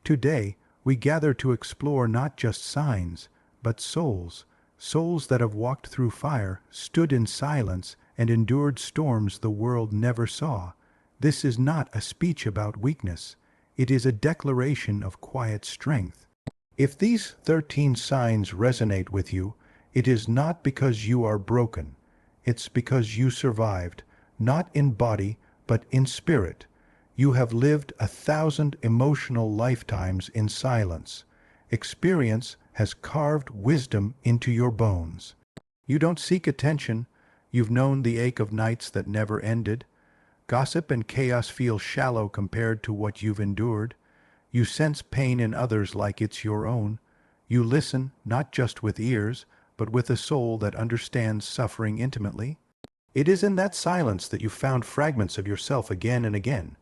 Today, we gather to explore not just signs, but souls, souls that have walked through fire, stood in silence, and endured storms the world never saw. This is not a speech about weakness. It is a declaration of quiet strength. If these 13 signs resonate with you, it is not because you are broken. It's because you survived, not in body, but in spirit. You have lived 1,000 emotional lifetimes in silence. Experience has carved wisdom into your bones. You don't seek attention. You've known the ache of nights that never ended. Gossip and chaos feel shallow compared to what you've endured. You sense pain in others like it's your own. You listen not just with ears, but with a soul that understands suffering intimately. It is in that silence that you found fragments of yourself again and again.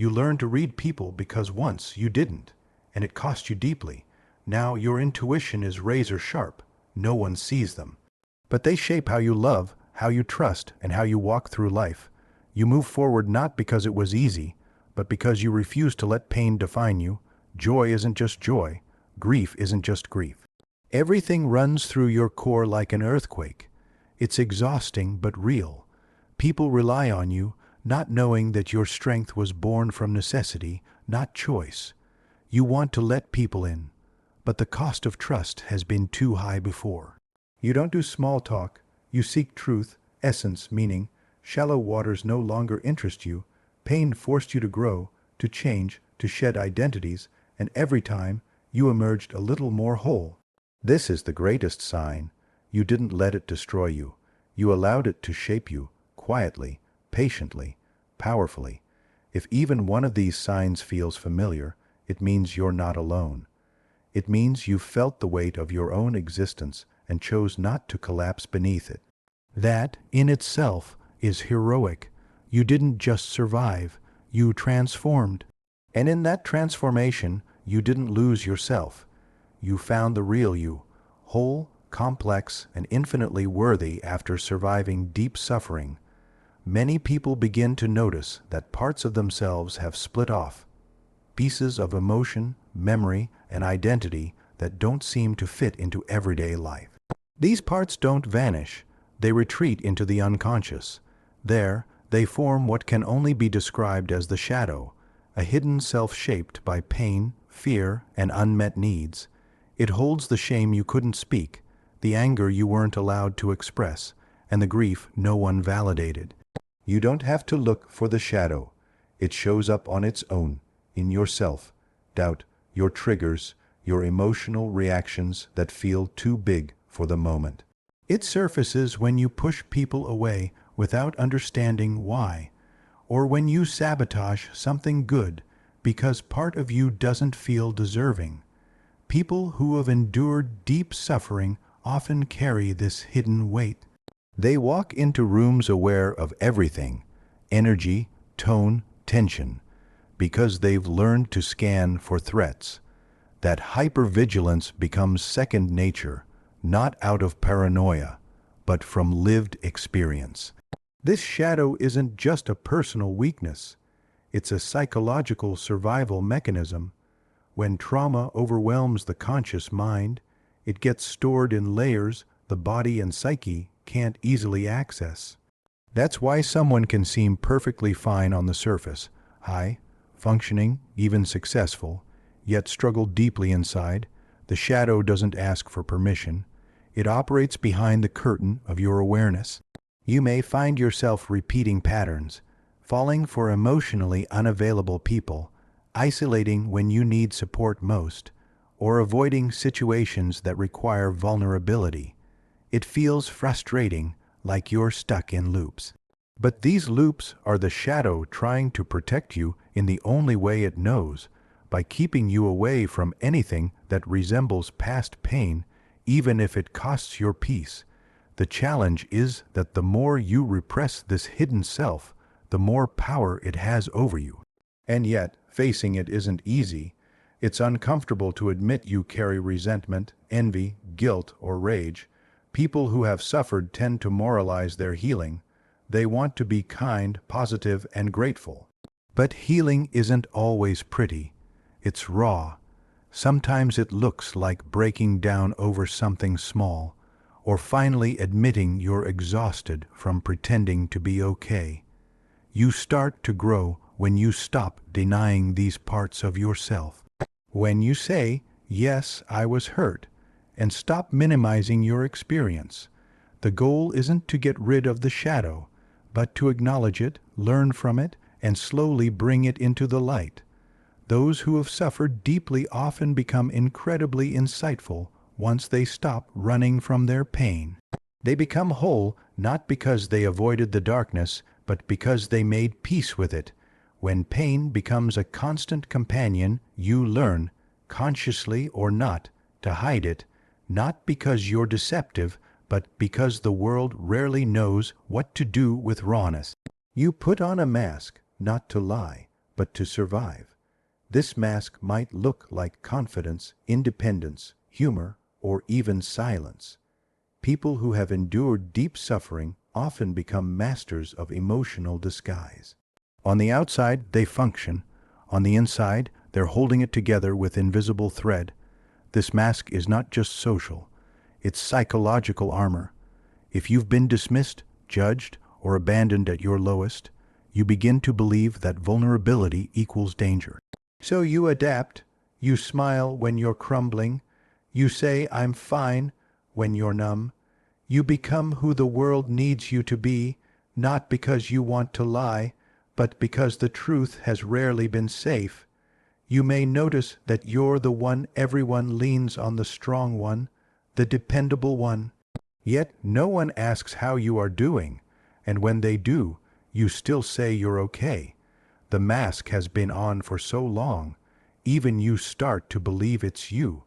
You learn to read people because once you didn't, and it cost you deeply. Now your intuition is razor sharp. No one sees them. But they shape how you love, how you trust, and how you walk through life. You move forward not because it was easy, but because you refuse to let pain define you. Joy isn't just joy. Grief isn't just grief. Everything runs through your core like an earthquake. It's exhausting but real. People rely on you, not knowing that your strength was born from necessity, not choice. You want to let people in, but the cost of trust has been too high before. You don't do small talk. You seek truth, essence, meaning. Shallow waters no longer interest you. Pain forced you to grow, to change, to shed identities, and every time you emerged a little more whole. This is the greatest sign. You didn't let it destroy you. You allowed it to shape you, quietly, patiently, powerfully. If even one of these signs feels familiar, it means you're not alone. It means you've felt the weight of your own existence and chose not to collapse beneath it. That, in itself, is heroic. You didn't just survive, you transformed. And in that transformation, you didn't lose yourself. You found the real you, whole, complex, and infinitely worthy after surviving deep suffering. Many people begin to notice that parts of themselves have split off, pieces of emotion, memory, and identity that don't seem to fit into everyday life. These parts don't vanish, they retreat into the unconscious. There, they form what can only be described as the shadow, a hidden self shaped by pain, fear, and unmet needs. It holds the shame you couldn't speak, the anger you weren't allowed to express, and the grief no one validated. You don't have to look for the shadow. It shows up on its own, in yourself, doubt, your triggers, your emotional reactions that feel too big for the moment. It surfaces when you push people away without understanding why, or when you sabotage something good because part of you doesn't feel deserving. People who have endured deep suffering often carry this hidden weight. They walk into rooms aware of everything, energy, tone, tension, because they've learned to scan for threats. That hypervigilance becomes second nature, not out of paranoia, but from lived experience. This shadow isn't just a personal weakness. It's a psychological survival mechanism. When trauma overwhelms the conscious mind, it gets stored in layers the body and psyche can't easily access. That's why someone can seem perfectly fine on the surface, high, functioning, even successful, yet struggle deeply inside. The shadow doesn't ask for permission. It operates behind the curtain of your awareness. You may find yourself repeating patterns, falling for emotionally unavailable people, isolating when you need support most, or avoiding situations that require vulnerability. It feels frustrating, like you're stuck in loops. But these loops are the shadow trying to protect you in the only way it knows, by keeping you away from anything that resembles past pain, even if it costs your peace. The challenge is that the more you repress this hidden self, the more power it has over you. And yet, facing it isn't easy. It's uncomfortable to admit you carry resentment, envy, guilt, or rage. People who have suffered tend to moralize their healing. They want to be kind, positive, and grateful. But healing isn't always pretty. It's raw, Sometimes it looks like breaking down over something small, or finally admitting you're exhausted from pretending to be okay. You start to grow when you stop denying these parts of yourself. When you say, "Yes, I was hurt," and stop minimizing your experience. The goal isn't to get rid of the shadow, but to acknowledge it, learn from it, and slowly bring it into the light. Those who have suffered deeply often become incredibly insightful once they stop running from their pain. They become whole not because they avoided the darkness, but because they made peace with it. When pain becomes a constant companion, you learn, consciously or not, to hide it, not because you're deceptive, but because the world rarely knows what to do with rawness. You put on a mask, not to lie, but to survive. This mask might look like confidence, independence, humor, or even silence. People who have endured deep suffering often become masters of emotional disguise. On the outside, they function. On the inside, they're holding it together with invisible thread. This mask is not just social. It's psychological armor. If you've been dismissed, judged, or abandoned at your lowest, you begin to believe that vulnerability equals danger. So you adapt. You smile when you're crumbling. You say, "I'm fine," when you're numb. You become who the world needs you to be, not because you want to lie, but because the truth has rarely been safe. You may notice that you're the one everyone leans on, the strong one, the dependable one. Yet no one asks how you are doing, and when they do, you still say you're okay. The mask has been on for so long, even you start to believe it's you.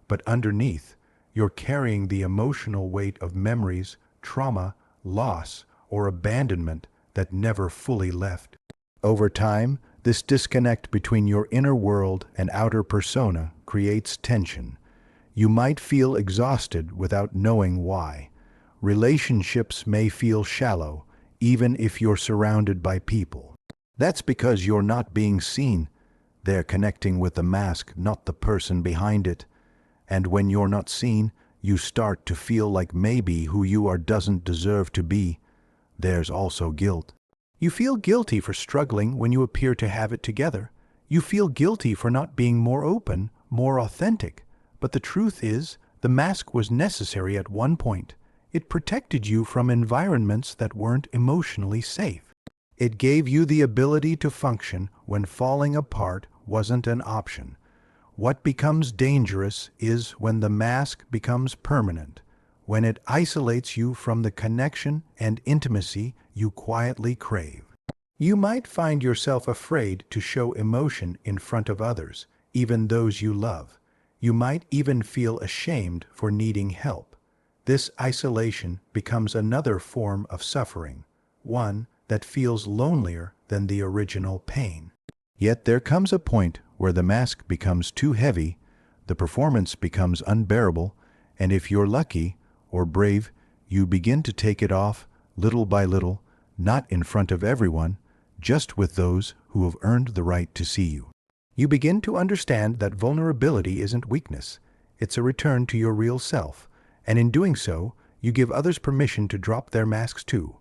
But underneath, you're carrying the emotional weight of memories, trauma, loss, or abandonment that never fully left. Over time, this disconnect between your inner world and outer persona creates tension. You might feel exhausted without knowing why. Relationships may feel shallow, even if you're surrounded by people. That's because you're not being seen. They're connecting with the mask, not the person behind it. And when you're not seen, you start to feel like maybe who you are doesn't deserve to be. There's also guilt. You feel guilty for struggling when you appear to have it together. You feel guilty for not being more open, more authentic. But the truth is, the mask was necessary at one point. It protected you from environments that weren't emotionally safe. It gave you the ability to function when falling apart wasn't an option. What becomes dangerous is when the mask becomes permanent, when it isolates you from the connection and intimacy you quietly crave. You might find yourself afraid to show emotion in front of others, even those you love. You might even feel ashamed for needing help. This isolation becomes another form of suffering, one that feels lonelier than the original pain. Yet there comes a point where the mask becomes too heavy, the performance becomes unbearable, and if you're lucky or brave, you begin to take it off little by little, not in front of everyone, just with those who have earned the right to see you. You begin to understand that vulnerability isn't weakness, it's a return to your real self, and in doing so, you give others permission to drop their masks too.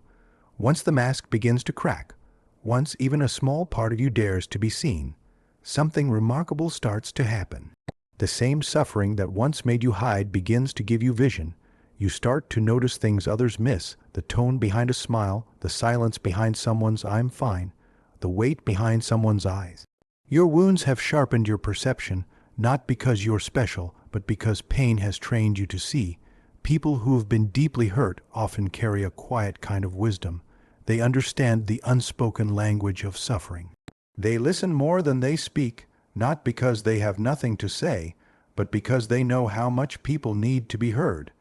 Once the mask begins to crack, once even a small part of you dares to be seen, something remarkable starts to happen. The same suffering that once made you hide begins to give you vision. You start to notice things others miss, the tone behind a smile, the silence behind someone's "I'm fine," the weight behind someone's eyes. Your wounds have sharpened your perception, not because you're special, but because pain has trained you to see. People who have been deeply hurt often carry a quiet kind of wisdom. They understand the unspoken language of suffering. They listen more than they speak, not because they have nothing to say, but because they know how much people need to be heard.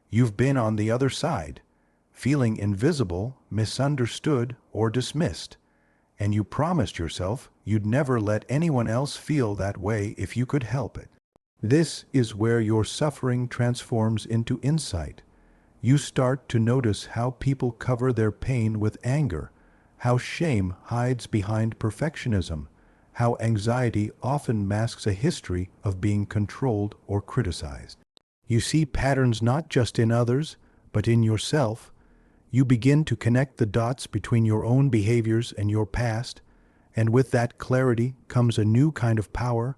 You've been on the other side, feeling invisible, misunderstood, or dismissed, and you promised yourself you'd never let anyone else feel that way if you could help it. This is where your suffering transforms into insight. You start to notice how people cover their pain with anger, how shame hides behind perfectionism, how anxiety often masks a history of being controlled or criticized. You see patterns not just in others, but in yourself. You begin to connect the dots between your own behaviors and your past, and with that clarity comes a new kind of power,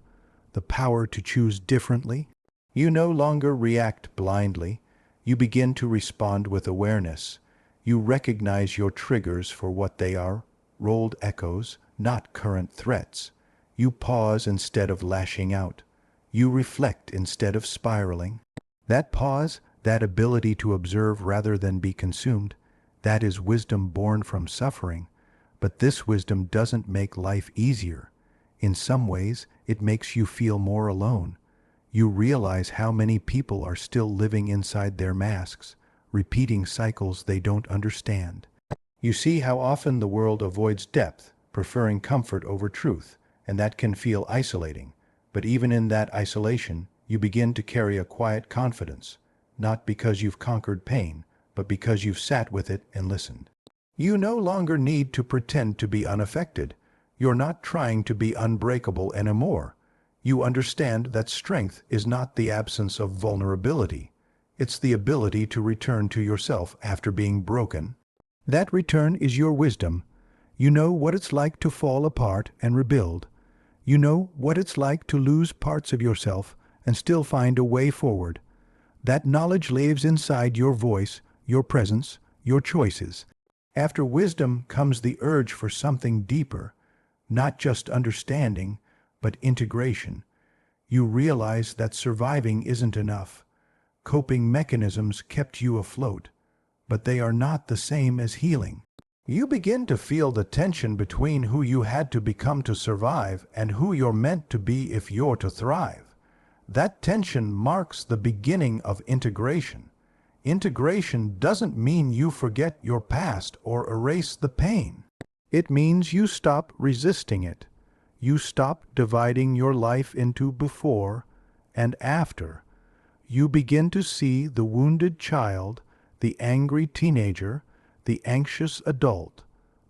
the power to choose differently. You no longer react blindly. You begin to respond with awareness. You recognize your triggers for what they are, rolled echoes, not current threats. You pause instead of lashing out. You reflect instead of spiraling. That pause, that ability to observe rather than be consumed, that is wisdom born from suffering. But this wisdom doesn't make life easier. In some ways, it makes you feel more alone. You realize how many people are still living inside their masks, repeating cycles they don't understand. You see how often the world avoids depth, preferring comfort over truth, and that can feel isolating. But even in that isolation, you begin to carry a quiet confidence, not because you've conquered pain, but because you've sat with it and listened. You no longer need to pretend to be unaffected. You're not trying to be unbreakable anymore. You understand that strength is not the absence of vulnerability. It's the ability to return to yourself after being broken. That return is your wisdom. You know what it's like to fall apart and rebuild. You know what it's like to lose parts of yourself and still find a way forward. That knowledge lives inside your voice, your presence, your choices. After wisdom comes the urge for something deeper, not just understanding, but integration. You realize that surviving isn't enough. Coping mechanisms kept you afloat, but they are not the same as healing. You begin to feel the tension between who you had to become to survive and who you're meant to be if you're to thrive. That tension marks the beginning of integration. Integration doesn't mean you forget your past or erase the pain. It means you stop resisting it. You stop dividing your life into before and after. You begin to see the wounded child, the angry teenager, the anxious adult,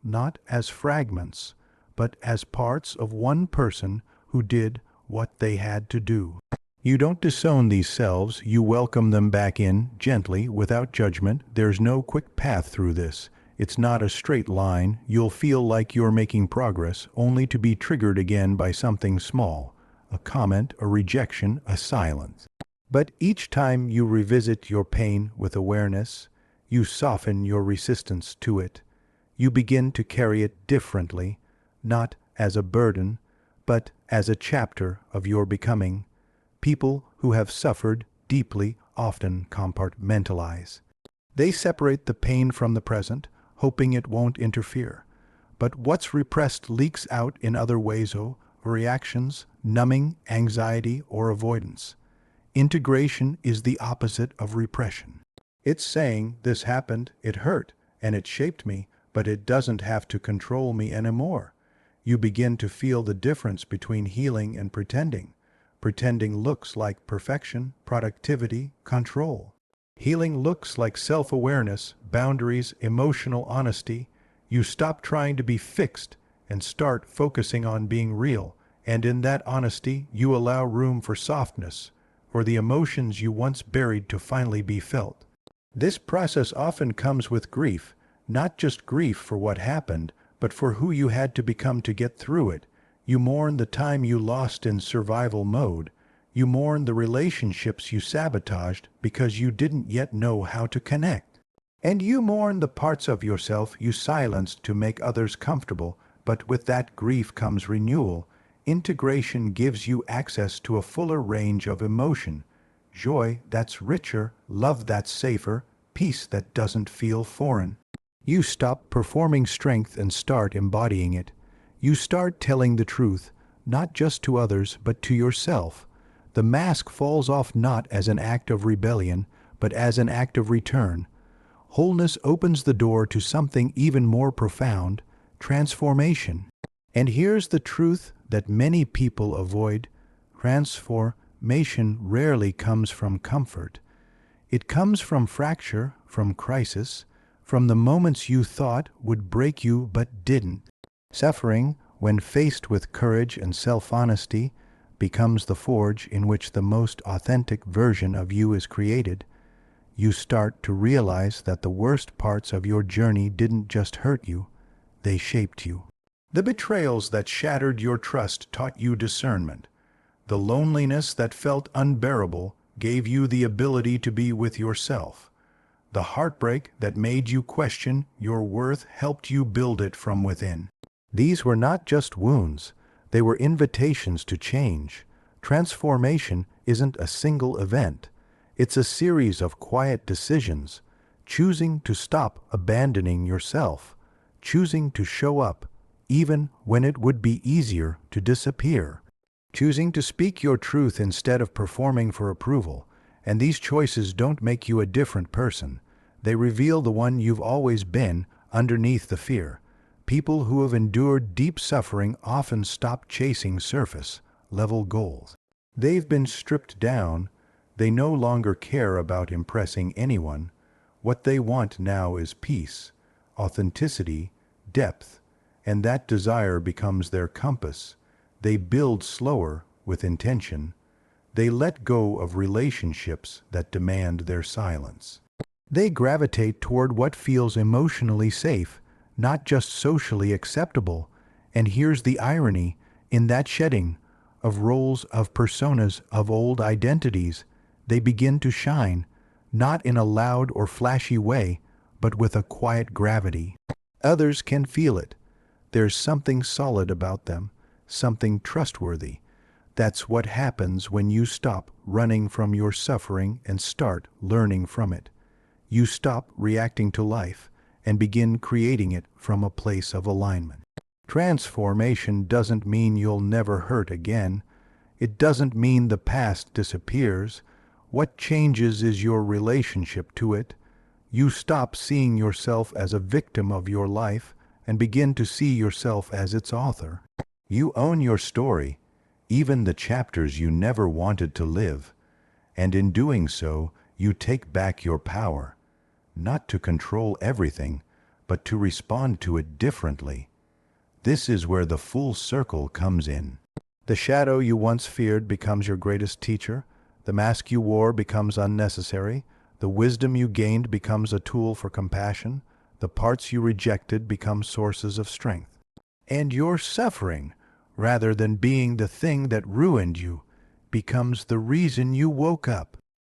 not as fragments, but as parts of one person who did what they had to do. You don't disown these selves, you welcome them back in, gently, without judgment. There's no quick path through this. It's not a straight line. You'll feel like you're making progress, only to be triggered again by something small, a comment, a rejection, a silence. But each time you revisit your pain with awareness, you soften your resistance to it. You begin to carry it differently, not as a burden, but as a chapter of your becoming. People who have suffered deeply often compartmentalize. They separate the pain from the present, hoping it won't interfere. But what's repressed leaks out in other ways, reactions, numbing, anxiety, or avoidance. Integration is the opposite of repression. It's saying, this happened, it hurt, and it shaped me, but it doesn't have to control me anymore. You begin to feel the difference between healing and pretending. Pretending looks like perfection, productivity, control. Healing looks like self-awareness, boundaries, emotional honesty. You stop trying to be fixed and start focusing on being real. And in that honesty, you allow room for softness, for the emotions you once buried to finally be felt. This process often comes with grief, not just grief for what happened, but for who you had to become to get through it. You mourn the time you lost in survival mode. You mourn the relationships you sabotaged because you didn't yet know how to connect. And you mourn the parts of yourself you silenced to make others comfortable, but with that grief comes renewal. Integration gives you access to a fuller range of emotion. Joy that's richer, love that's safer, peace that doesn't feel foreign. You stop performing strength and start embodying it. You start telling the truth, not just to others, but to yourself. The mask falls off not as an act of rebellion, but as an act of return. Wholeness opens the door to something even more profound, transformation. And here's the truth that many people avoid. Transformation rarely comes from comfort. It comes from fracture, from crisis, from the moments you thought would break you but didn't. Suffering, when faced with courage and self-honesty, becomes the forge in which the most authentic version of you is created, you start to realize that the worst parts of your journey didn't just hurt you, they shaped you. The betrayals that shattered your trust taught you discernment. The loneliness that felt unbearable gave you the ability to be with yourself. The heartbreak that made you question your worth helped you build it from within. These were not just wounds, they were invitations to change. Transformation isn't a single event. It's a series of quiet decisions, choosing to stop abandoning yourself, choosing to show up, even when it would be easier to disappear, choosing to speak your truth instead of performing for approval. And these choices don't make you a different person. They reveal the one you've always been underneath the fear. People who have endured deep suffering often stop chasing surface-level goals. They've been stripped down. They no longer care about impressing anyone. What they want now is peace, authenticity, depth, and that desire becomes their compass. They build slower, with intention. They let go of relationships that demand their silence. They gravitate toward what feels emotionally safe, not just socially acceptable. And here's the irony: in that shedding of roles, of personas, of old identities, they begin to shine, not in a loud or flashy way, but with a quiet gravity. Others can feel it. There's something solid about them, something trustworthy. That's what happens when you stop running from your suffering and start learning from it. You stop reacting to life and begin creating it from a place of alignment. Transformation doesn't mean you'll never hurt again. It doesn't mean the past disappears. What changes is your relationship to it. You stop seeing yourself as a victim of your life and begin to see yourself as its author. You own your story, even the chapters you never wanted to live, and in doing so, you take back your power, not to control everything, but to respond to it differently. This is where the full circle comes in. The shadow you once feared becomes your greatest teacher. The mask you wore becomes unnecessary. The wisdom you gained becomes a tool for compassion. The parts you rejected become sources of strength. And your suffering, rather than being the thing that ruined you, becomes the reason you woke up.